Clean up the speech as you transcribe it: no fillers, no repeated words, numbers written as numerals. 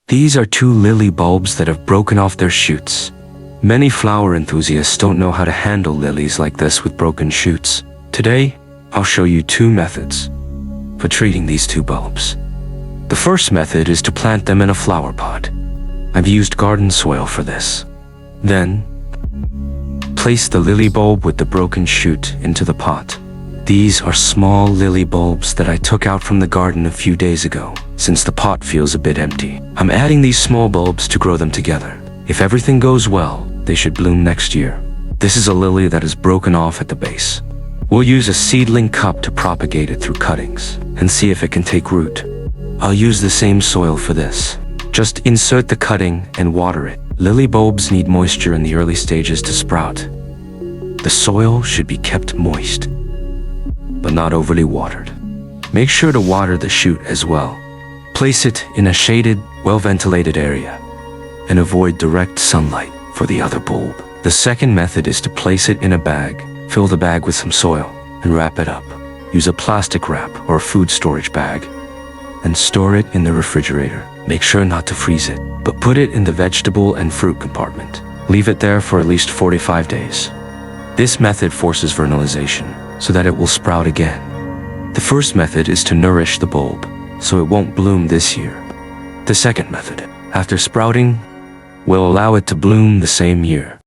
These are two lily bulbs that have broken off their shoots. Many flower enthusiasts don't know how to handle lilies like this with broken shoots. Today, I'll show you two methods for treating these two bulbs. The first method is to plant them in a flower pot. I've used garden soil for this. Then, place the lily bulb with the broken shoot into the pot. These are small lily bulbs that I took out from the garden a few days ago, since the pot feels a bit empty. I'm adding these small bulbs to grow them together. If everything goes well, they should bloom next year. This is a lily that is broken off at the base. We'll use a seedling cup to propagate it through cuttings and see if it can take root. I'll use the same soil for this. Just insert the cutting and water it. Lily bulbs need moisture in the early stages to sprout. The soil should be kept moist, but not overly watered. Make sure to water the shoot as well. Place it in a shaded, well-ventilated area and avoid direct sunlight for the other bulb. The second method is to place it in a bag. Fill the bag with some soil and wrap it up. Use a plastic wrap or a food storage bag and store it in the refrigerator. Make sure not to freeze it, but put it in the vegetable and fruit compartment. Leave it there for at least 45 days. This method forces vernalization so that it will sprout again. The first method is to nourish the bulb so it won't bloom this year. The second method, after sprouting, will allow it to bloom the same year.